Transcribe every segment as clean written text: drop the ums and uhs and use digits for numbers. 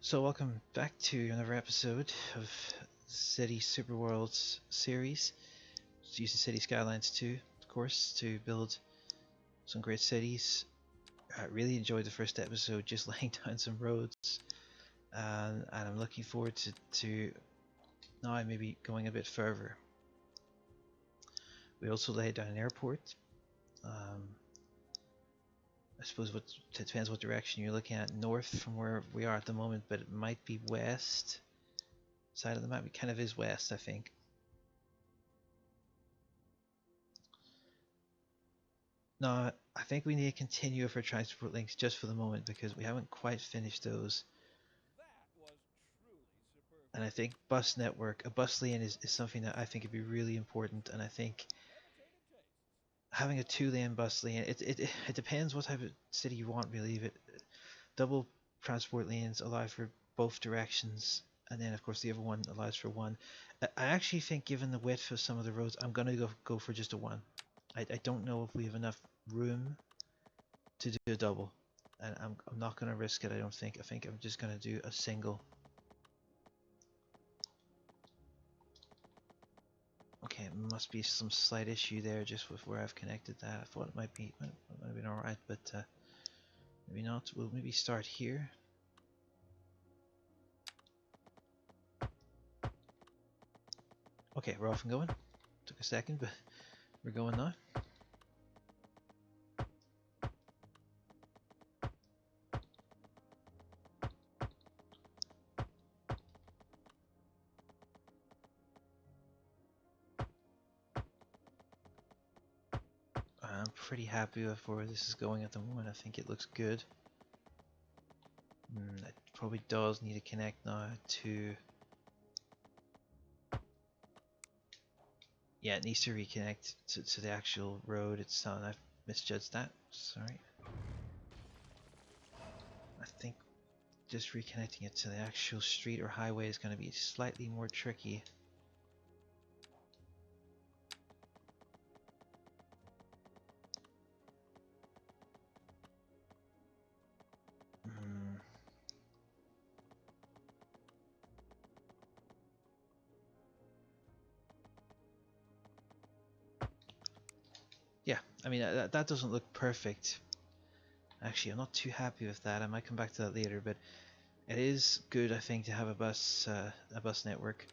So welcome back to another episode of City Superworlds series. It's using City Skylines 2, of course, to build some great cities. I really enjoyed the first episode, just laying down some roads, and I'm looking forward to now maybe going a bit further. We also laid down an airport. I suppose it depends what direction you're looking at. North from where we are at the moment, but it might be west side of the map. It kind of is west, I think. Now, I think we need to continue with our transport links just for the moment because we haven't quite finished those. And I think bus network, a bus lane is something that I think would be really important. And I think having a two-lane bus lane, it depends what type of city you want really. But double transport lanes allow for both directions, and then of course the other one allows for one. I actually think given the width of some of the roads, I'm gonna go for just a one. I don't know if we have enough room to do a double, and I'm not gonna risk it. I don't think. I think I'm just gonna do a single. Okay, it must be some slight issue there just with where I've connected that. I thought it might have been alright, but maybe not. We'll maybe start here. Okay, we're off and going. Took a second, but we're going now. I'm pretty happy with where this is going at the moment. I think it looks good. It probably does need to connect now to... Yeah, it needs to reconnect to the actual road itself. I've misjudged that. Sorry. I think just reconnecting it to the actual street or highway is going to be slightly more tricky. Yeah, I mean that doesn't look perfect. Actually, I'm not too happy with that. I might come back to that later, but it is good, I think, to have a bus network.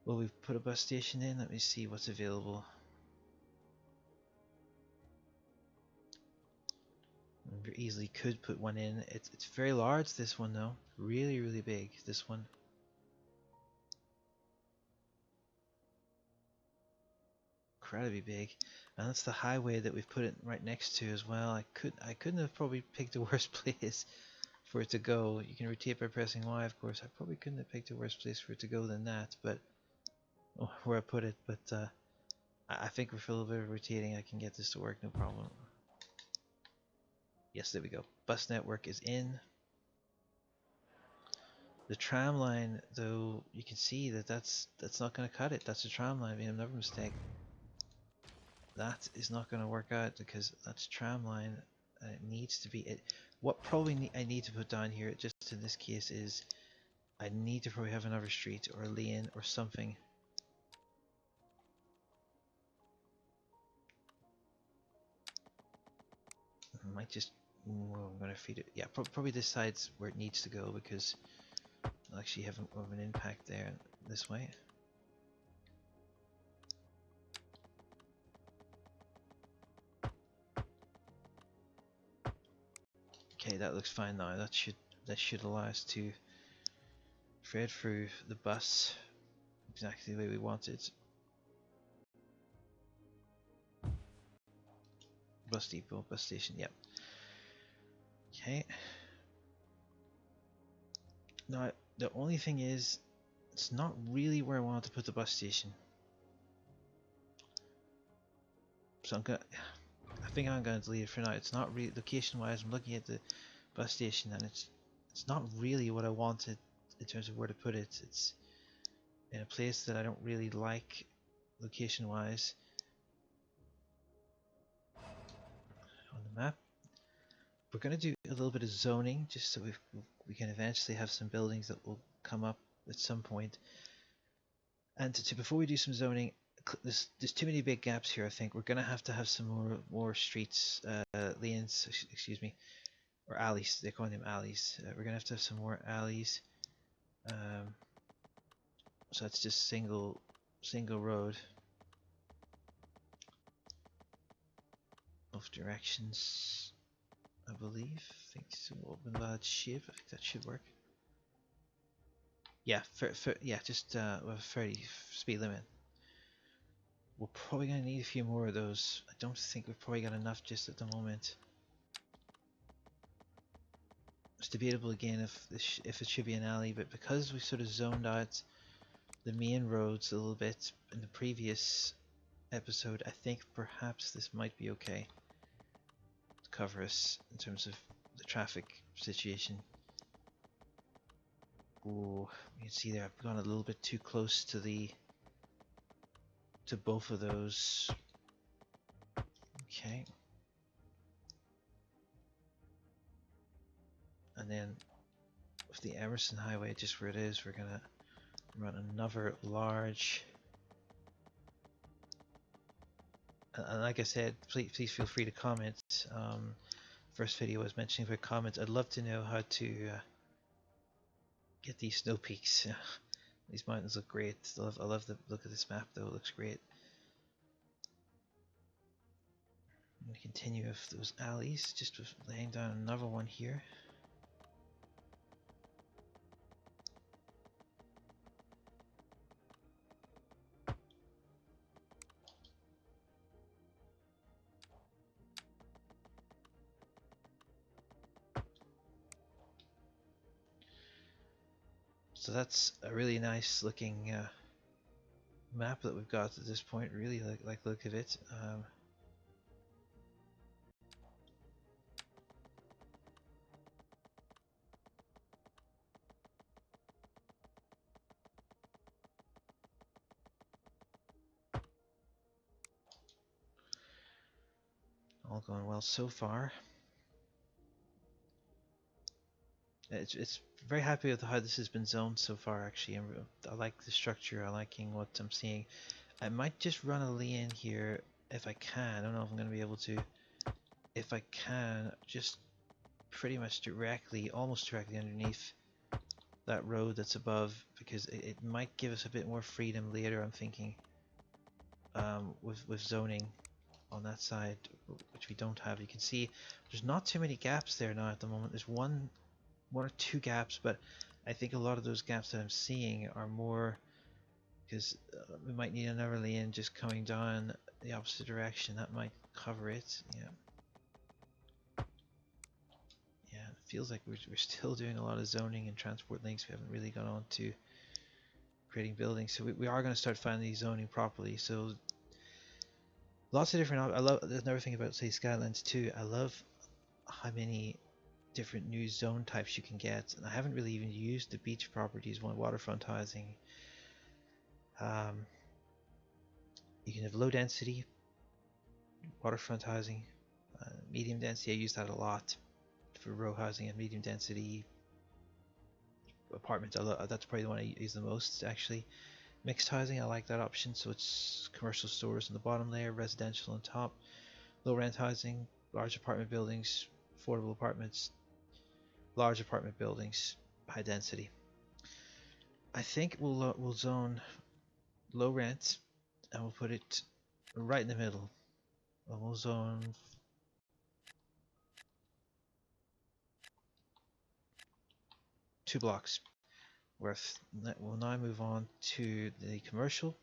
Will we put a bus station in? Let me see what's available. We easily could put one in. It's very large, this one though. Really big, this one. Incredibly big. And that's the highway that we've put it right next to as well. I couldn't have probably picked a worse place for it to go. You can rotate by pressing Y, of course. I probably couldn't have picked a worse place for it to go than that, but where I put it. But I think with a little bit of rotating, I can get this to work, no problem. Yes, there we go. Bus network is in. The tram line, though, you can see that that's not going to cut it. That's a tram line. I made another mistake. That is not going to work out because that's tram line, and it needs to be it. What probably I need to put down here, just in this case, is I need to probably have another street or a lane or something. I might just. Oh, I'm going to feed it. Yeah, probably this side's where it needs to go because I'll actually have more of an impact there this way. Okay, that looks fine now. That should allow us to thread through the bus exactly the way we want it. Bus depot, bus station, yep. Okay. Now, the only thing is, it's not really where I wanted to put the bus station. So I think I'm gonna delete it for now. It's not really location-wise. I'm looking at the bus station, and it's not really what I wanted in terms of where to put it. It's in a place that I don't really like location-wise on the map. we're going to do a little bit of zoning just so we can eventually have some buildings that will come up at some point. And before we do some zoning, there's too many big gaps here. I think we're going to have some more streets, lanes, excuse me, or alleys. They call them alleys. We're going to have some more alleys. Um, so that's just single road. Both directions, I believe. I think so. Open large shape. I think that should work. Yeah, yeah, just with a 30 speed limit. We're probably going to need a few more of those. I don't think we've probably got enough just at the moment. It's debatable again if it should be an alley, but because we sort of zoned out the main roads a little bit in the previous episode, I think perhaps this might be okay to cover us in terms of the traffic situation. Oh, you can see there I've gone a little bit too close to both of those. Okay. And then with the Emerson Highway just where it is, we're gonna run another large. And like I said, please feel free to comment. First video was mentioning about comments. I'd love to know how to get these snow peaks. These mountains look great. I love the look of this map though, it looks great. I'm going to continue with those alleys, just with laying down another one here. So that's a really nice looking map that we've got at this point. Really like the look of it. All going well so far. It's very happy with how this has been zoned so far. Actually, I like the structure. I liking what I'm seeing. I might just run a lane here if I can. I don't know if I'm going to be able to. If I can, just pretty much directly, almost directly underneath that road that's above, because it might give us a bit more freedom later. I'm thinking with zoning on that side, which we don't have. You can see there's not too many gaps there now at the moment. There's one or two gaps, but I think a lot of those gaps that I'm seeing are more because we might need another lane just coming down the opposite direction. That might cover it. Yeah, it feels like we're still doing a lot of zoning and transport links. We haven't really gone on to creating buildings, so we are going to start finding zoning properly. So lots of different. I love. There's another thing about say Skylines too. I love how many different new zone types you can get, and I haven't really even used the beach properties one. Waterfront housing. You can have low density waterfront housing, medium density. I use that a lot for row housing and medium density apartments. That's probably the one I use the most actually. Mixed housing, I like that option. So it's commercial stores on the bottom layer, residential on top. Low rent housing, large apartment buildings, affordable apartments, large apartment buildings, high density. I think we'll zone low rent and we'll put it right in the middle. And we'll zone 2 blocks worth. We'll now move on to the commercial.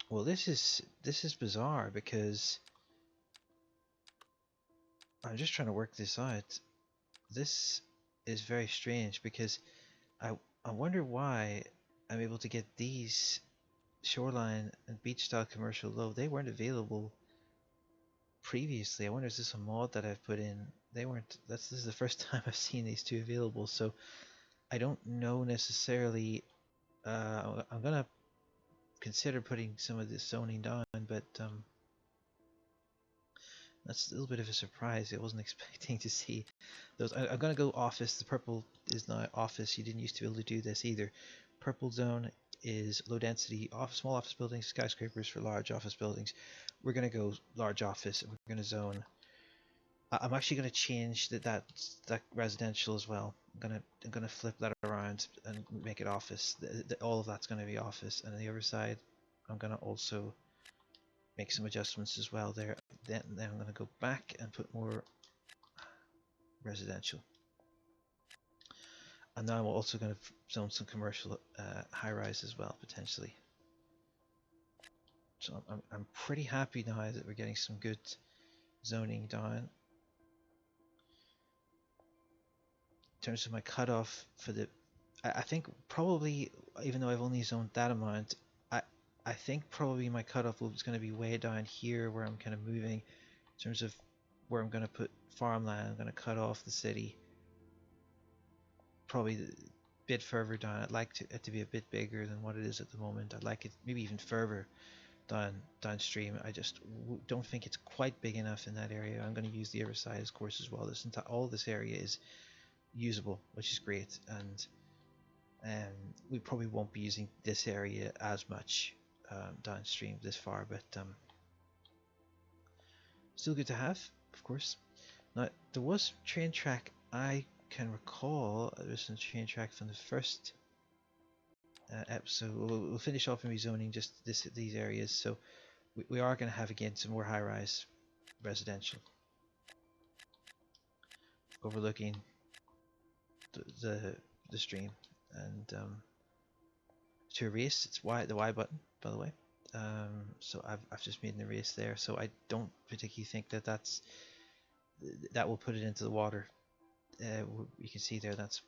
Well, this is bizarre because I'm just trying to work this out. This is very strange because I wonder why I'm able to get these shoreline and beach style commercial low. They weren't available previously. I wonder is this a mod that I've put in? They weren't. This is the first time I've seen these two available, so I don't know necessarily I'm gonna consider putting some of this zoning down, but that's a little bit of a surprise. I wasn't expecting to see those. I'm gonna go office. The purple is now office. You didn't used to be able to do this either. Purple zone is low density office, small office buildings, skyscrapers for large office buildings. We're gonna go large office, and we're gonna zone. I'm actually gonna change that residential as well. I'm gonna flip that around and make it office. All of that's gonna be office, and on the other side, I'm gonna also make some adjustments as well there. Then I'm gonna go back and put more residential. And now I'm also going to zone some commercial high-rise as well, potentially. So I'm pretty happy now that we're getting some good zoning down. In terms of my cutoff for the, I think probably, even though I've only zoned that amount, I I think probably my cutoff is going to be way down here where I'm kind of moving in terms of where I'm going to put farmland. I'm going to cut off the city probably a bit further down. I'd like it to be a bit bigger than what it is at the moment. I'd like it maybe even further downstream. I just don't think it's quite big enough in that area. I'm going to use the other side, of course, as well. All this area is usable, which is great, and we probably won't be using this area as much downstream this far, but still good to have, of course. Now, there was train track I can recall. There was some train track from the first episode. We'll finish off in rezoning just these areas. So we are going to have again some more high-rise residential overlooking the stream. And to erase, it's the Y button, by the way. So I've just made an erase there. So I don't particularly think that will put it into the water. You can see there that's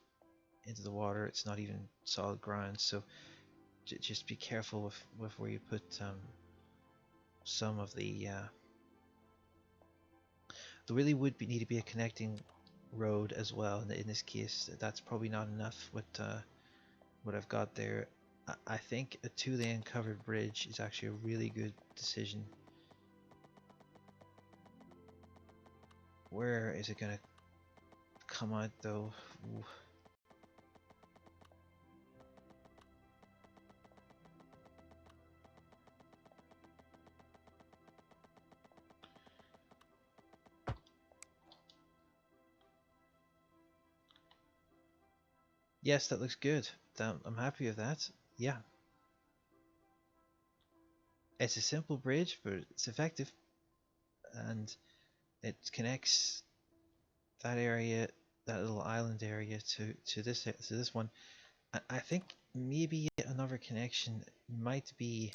into the water. It's not even solid ground. So just be careful with where you put some of the. There really would need to be a connecting road as well. In this case, that's probably not enough. What I've got there, I think a 2-lane covered bridge is actually a really good decision. Where is it gonna come out though? Ooh. Yes, that looks good. I'm happy with that. Yeah. It's a simple bridge, but it's effective. And it connects that area, that little island area to this one. I think maybe another connection might be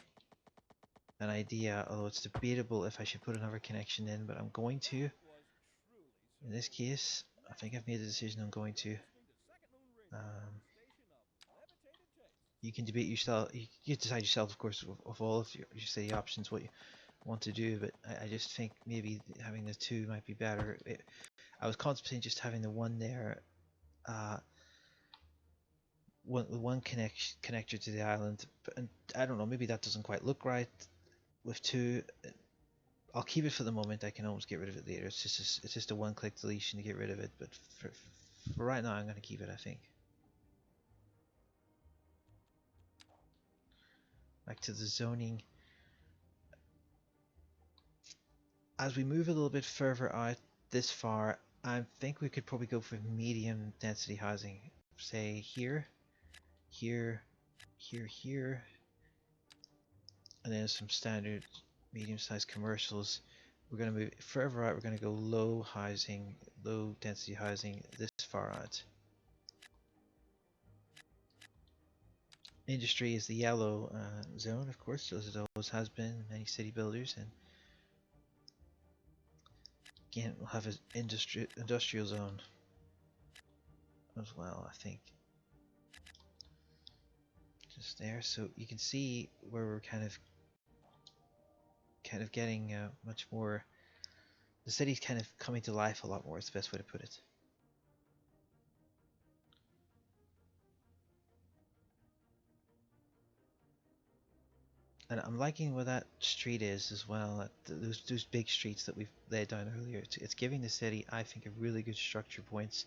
an idea, although it's debatable if I should put another connection in, but I'm going to. In this case, I think I've made the decision I'm going to. You can debate yourself. You decide yourself, of course, of all of your city options, what you want to do. But I just think maybe having the two might be better. I was contemplating just having the one there, one connector to the island. And I don't know, maybe that doesn't quite look right with two. I'll keep it for the moment. I can always get rid of it later. It's just a one-click deletion to get rid of it. But for right now, I'm going to keep it, I think. Back to the zoning. As we move a little bit further out this far, I think we could probably go for medium density housing. Say here, here, here, and then some standard medium-sized commercials. We're going to move further out. We're going to go low density housing this far out. Industry is the yellow zone, of course, as it always has been in many city builders, and again we'll have an industrial zone as well, I think, just there. So you can see where we're kind of getting much more. The city's kind of coming to life a lot more. Is the best way to put it. And I'm liking where that street is as well. Those big streets that we've laid down earlier. It's giving the city, I think, a really good structure points.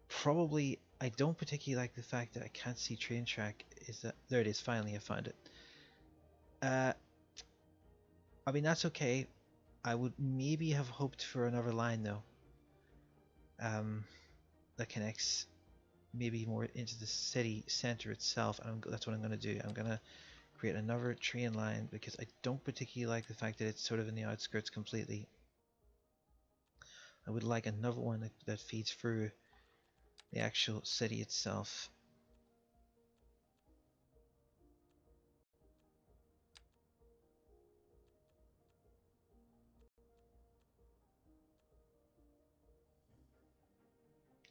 Probably, I don't particularly like the fact that I can't see train track. Is that there? It is. Finally, I found it. Uh, I mean that's okay. I would maybe have hoped for another line though. That connects maybe more into the city center itself. And that's what I'm going to do. I'm going to create another train line because I don't particularly like the fact that it's sort of in the outskirts completely. I would like another one that feeds through the actual city itself.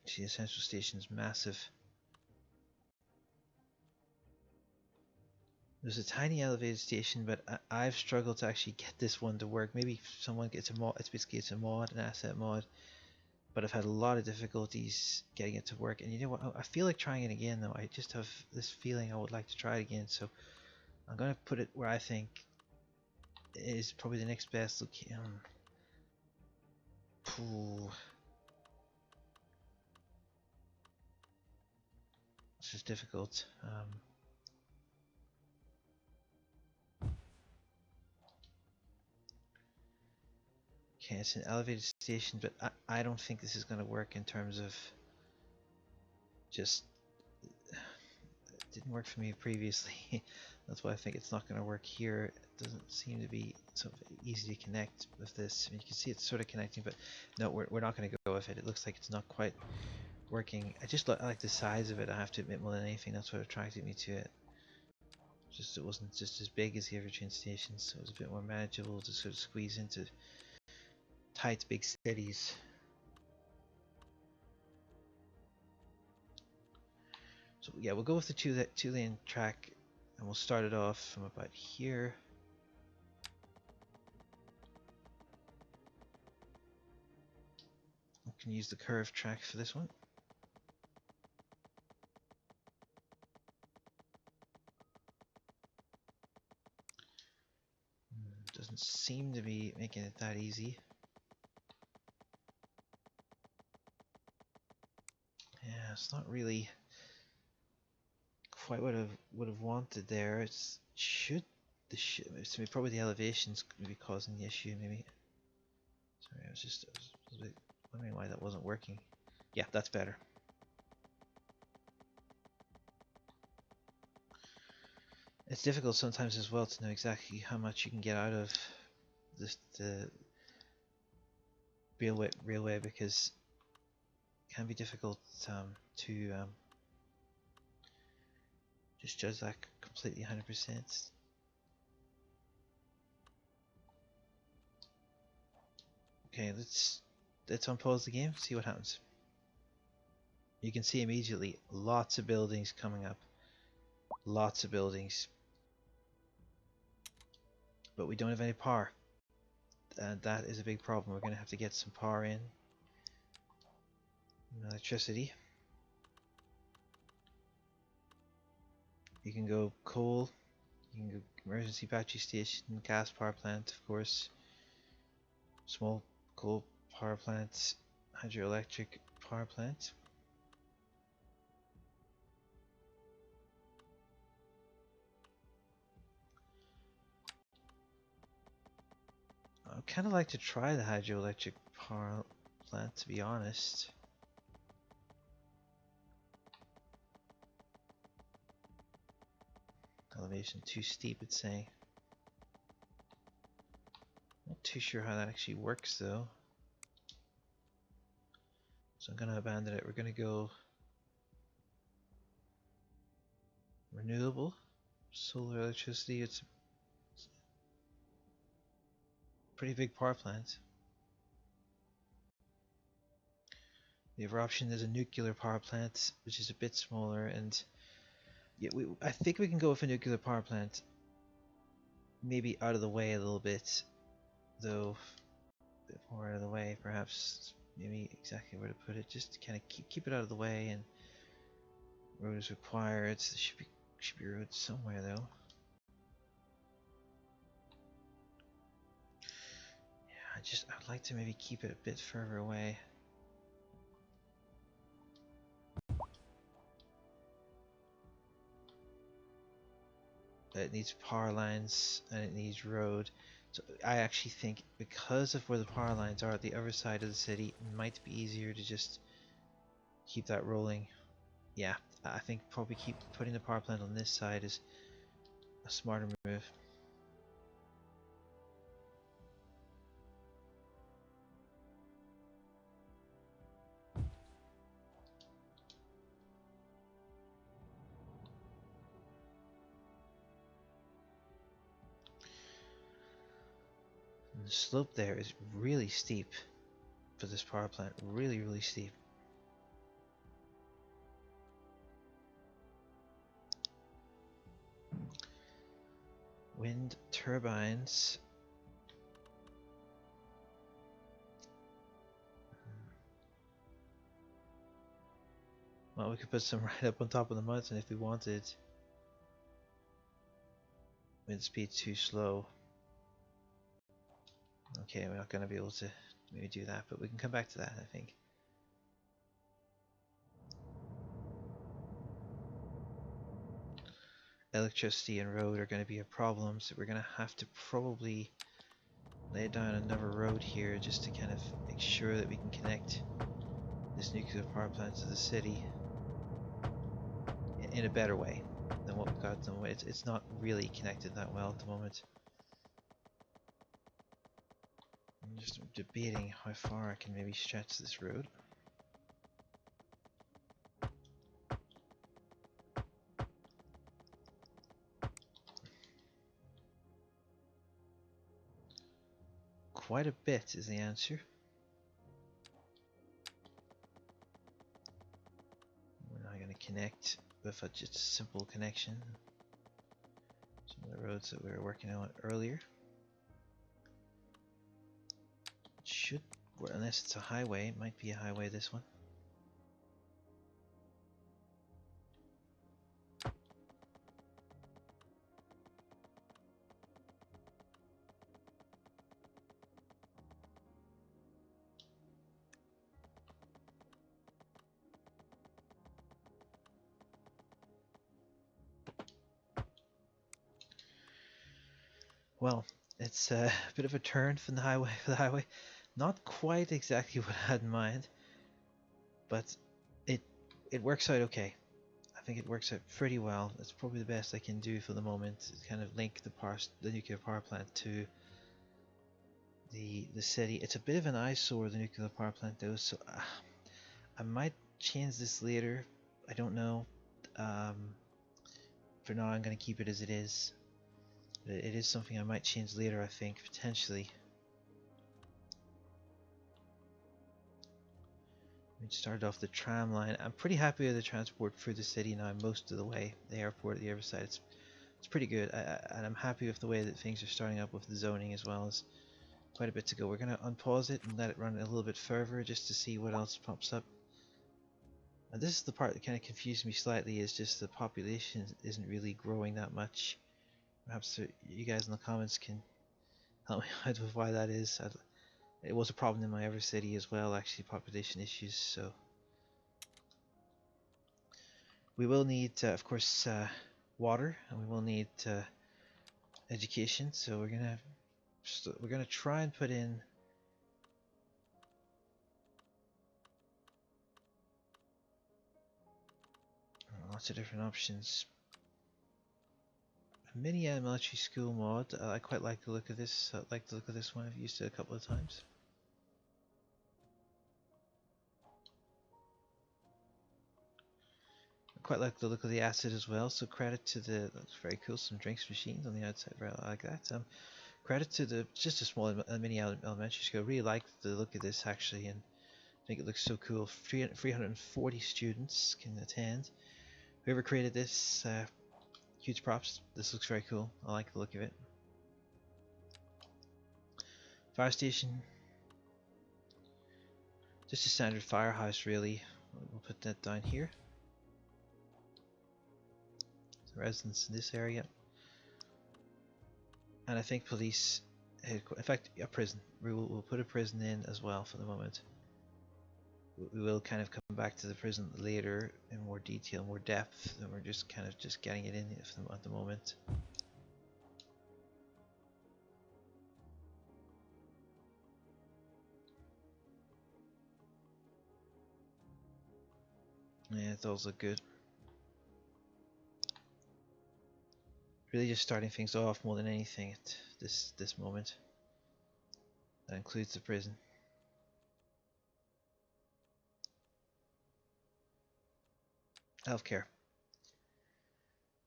See, the central station is massive. There's a tiny elevated station, but I've struggled to actually get this one to work. Maybe someone gets a mod. It's a mod, an asset mod, but I've had a lot of difficulties getting it to work. And you know what? I feel like trying it again though. I just have this feeling I would like to try it again. So I'm gonna put it where I think is probably the next best location. This is difficult. Okay, it's an elevated station, but I don't think this is going to work in terms of just it didn't work for me previously. That's why I think it's not going to work here. It doesn't seem to be so easy to connect with this. I mean, you can see it's sort of connecting, but no, we're not going to go with it. It looks like it's not quite working. I like the size of it, I have to admit, more than anything. That's what attracted me to it. Just it wasn't just as big as the other train stations, so it was a bit more manageable to sort of squeeze into tight big cities. So yeah, we'll go with the two lane track, and we'll start it off from about here. We can use the curved track for this one. Doesn't seem to be making it that easy. Yeah, it's not really quite what I would have wanted there. It's it's probably the elevations maybe causing the issue. Maybe. Sorry, I was a bit wondering why that wasn't working. Yeah, that's better. It's difficult sometimes as well to know exactly how much you can get out of the railway because it can be difficult to just judge that completely 100%. Okay, let's unpause the game, see what happens. You can see immediately lots of buildings coming up. Lots of buildings. But we don't have any power. And that is a big problem. We're going to have to get some power in. Electricity. You can go coal. You can go emergency battery station, gas power plant, of course. Small coal power plant, hydroelectric power plant. I'd kind of like to try the hydroelectric power plant, to be honest. Elevation too steep, it's saying. Not too sure how that actually works though. So I'm going to abandon it. We're going to go renewable solar electricity. It's a pretty big power plant. The other option is a nuclear power plant, which is a bit smaller, and yeah, I think we can go with a nuclear power plant. Maybe out of the way a little bit, though. A bit more out of the way, perhaps. Maybe exactly where to put it. Just to kind of keep it out of the way, and road is required. So there should be roads somewhere though. I'd like to maybe keep it a bit further away. It needs power lines and it needs road. So I actually think because of where the power lines are at the other side of the city, it might be easier to just keep that rolling. Yeah, I think probably keep putting the power plant on this side is a smarter move. And the slope there is really steep for this power plant. Really, really steep. Wind turbines. Well, we could put some right up on top of the mountain if we wanted. Wind speed too slow. Okay, we're not going to be able to maybe do that, but we can come back to that, I think. Electricity and road are going to be a problem, so we're going to have to probably lay down another road here just to kind of make sure that we can connect this nuclear power plant to the city in a better way than what we've got at the moment. It's not really connected that well at the moment. I'm just debating how far I can maybe stretch this road. Quite a bit is the answer. We're not going to connect with just a simple connection. Some of the roads that we were working on earlier. It should, unless it's a highway, it might be a highway, this one. Well, it's a bit of a turn from the highway for the highway. Not quite exactly what I had in mind, but it works out okay. I think it works out pretty well. It's probably the best I can do for the moment. To kind of link the nuclear power plant to the city. It's a bit of an eyesore, the nuclear power plant though, so I might change this later. I don't know. For now, I'm going to keep it as it is. It is something I might change later, I think, potentially. We started off the tram line. I'm pretty happy with the transport through the city now most of the way. The airport at the other side, it's pretty good. And I'm happy with the way that things are starting up with the zoning as well. As quite a bit to go. We're going to unpause it and let it run a little bit further just to see what else pops up. And this is the part that kind of confused me slightly, is just the population isn't really growing that much. Perhaps you guys in the comments can help me out with why that is. It was a problem in my other city as well, actually, population issues. So we will need, of course, water, and we will need education. So we're gonna try and put in lots of different options. Mini elementary school mod. I quite like the look of this. I like the look of this one. I've used it a couple of times. I quite like the look of the acid as well. So credit to the. That's very cool. Some drinks machines on the outside. I like that. Credit to the just a small mini elementary school. I really like the look of this actually, and I think it looks so cool. 340 students can attend. Whoever created this, huge props. This looks very cool. I like the look of it. Fire station. Just a standard firehouse really. We'll put that down here. So residents in this area. And I think police In fact, a prison. We'll put a prison in as well for the moment. We will kind of come back to the prison later in more detail, more depth, and we're just kind of just getting it in at the moment. Yeah, those look good. Really just starting things off more than anything at this moment. That includes the prison. Healthcare.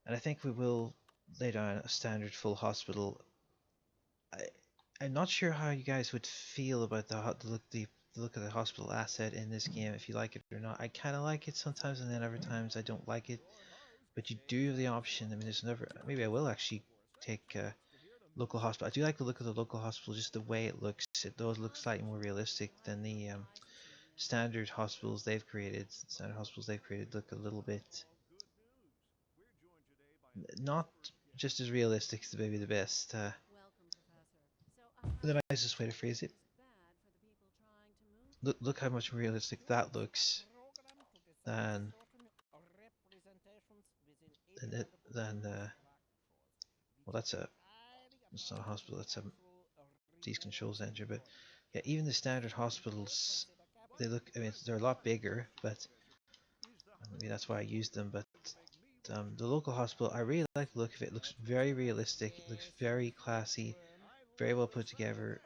And I think we will lay down a standard full hospital. I, I'm not sure how you guys would feel about the look of the hospital asset in this game, if you like it or not. I kind of like it sometimes, and then other times I don't like it. But you do have the option. I mean, there's never. Maybe I will actually take local hospital. I do like the look of the local hospital, just the way it looks. It does look slightly more realistic than the standard hospitals they've created. Standard hospitals they've created look a little bit not just as realistic as maybe the best. The nicest way to phrase it. Look how much realistic that looks than well, that's not a hospital. That's a disease control center. But yeah, even the standard hospitals, they look. I mean, they're a lot bigger, but maybe that's why I used them. But the local hospital, I really like the look of it. It looks very realistic. It looks very classy, very well put together.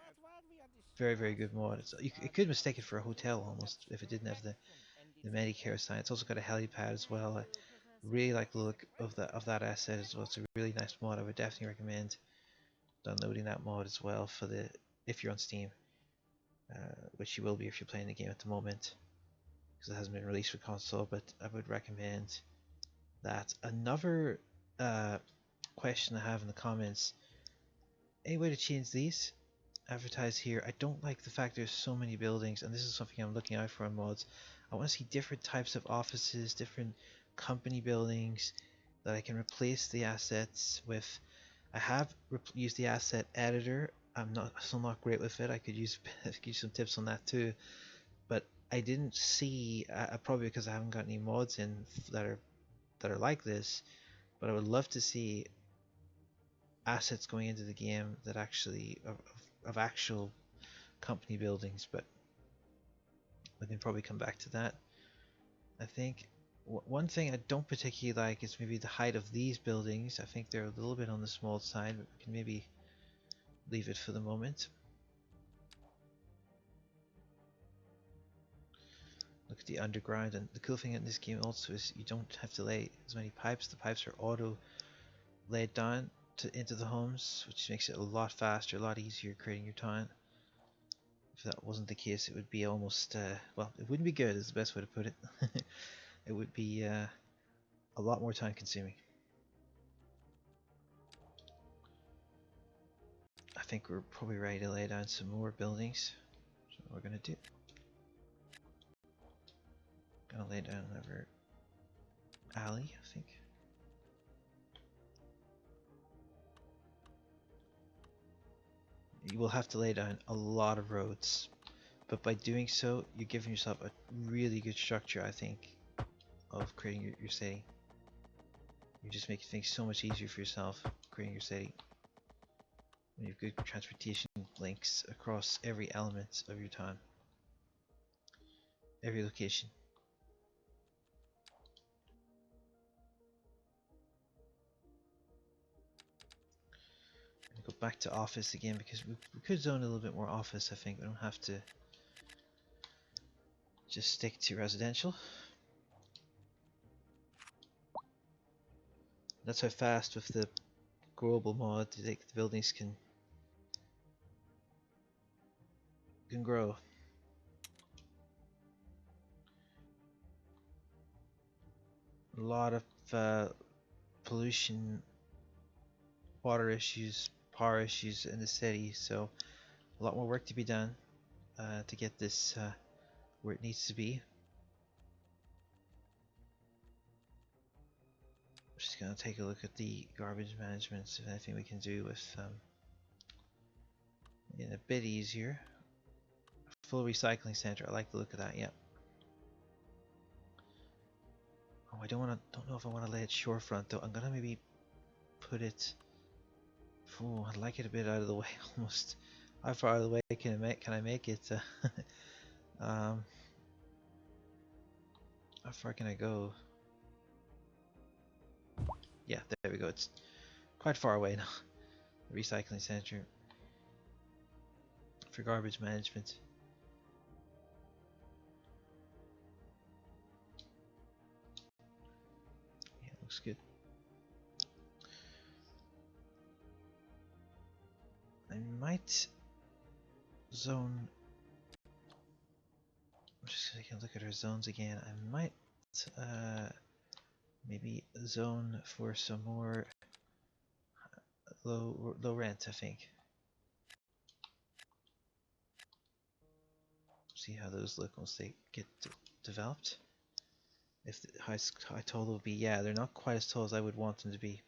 Very, very good mod. You could mistake it for a hotel almost if it didn't have the Medicare sign. It's also got a helipad as well. I really like the look of that asset as well. It's a really nice mod. I would definitely recommend downloading that mod as well for the if you're on Steam, which you will be if you're playing the game at the moment, because it hasn't been released for console. But I would recommend that. Another question I have in the comments: any way to change these? Advertise here. I don't like the fact there's so many buildings, and this is something I'm looking out for on mods. I want to see different types of offices, different company buildings that I can replace the assets with. I have used the asset editor. I'm still not great with it. I could use some tips on that too, but I didn't see probably because I haven't got any mods in that are like this. But I would love to see assets going into the game that actually of actual company buildings, but we can probably come back to that. I think one thing I don't particularly like is maybe the height of these buildings. I think they're a little bit on the small side, but we can maybe leave it for the moment. Look at the underground, and the cool thing in this game also is you don't have to lay as many pipes. The pipes are auto laid down into the homes, which makes it a lot faster, a lot easier creating your town. If that wasn't the case, it would be almost, well, it wouldn't be good is the best way to put it. It would be a lot more time consuming. I think we're probably ready to lay down some more buildings. So what we're gonna do. Gonna lay down another alley, I think. You will have to lay down a lot of roads, but by doing so, you're giving yourself a really good structure, I think, of creating your city. You just make things so much easier for yourself creating your city. When you have good transportation links across every element of your town, every location. Go back to office again because we could zone a little bit more office. I think we don't have to just stick to residential. That's how fast with the growable mod the buildings can grow. A lot of pollution, water issues, power issues in the city, so a lot more work to be done to get this where it needs to be. I'm just gonna take a look at the garbage management, see if anything we can do with in a bit easier. Full recycling center. I like the look of that. Yeah. Oh, I don't know if I want to lay it shorefront though. I'm gonna maybe put it. Oh, I'd like it a bit out of the way almost. How far out of the way can I make it? Um, how far can I go? Yeah, there we go. It's quite far away now. The recycling center for garbage management. Yeah, looks good. I might zone. I'm just gonna look at our zones again. I might uh, maybe zone for some more low rent. I think. See how those look once they get developed. If the high tall will be, yeah, they're not quite as tall as I would want them to be.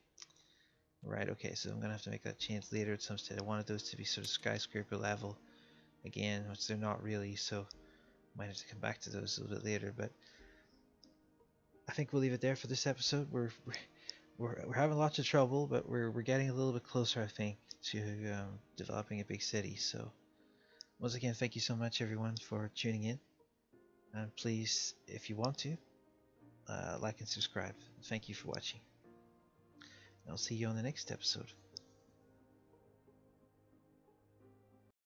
Right, okay, so I'm gonna have to make that change later at some stage. I wanted those to be sort of skyscraper level again, which they're not really, so might have to come back to those a little bit later. But I think we'll leave it there for this episode. We're having lots of trouble, but we're getting a little bit closer, I think, to developing a big city. So once again, thank you so much, everyone, for tuning in, and please, if you want to, like and subscribe. Thank you for watching. I'll see you on the next episode.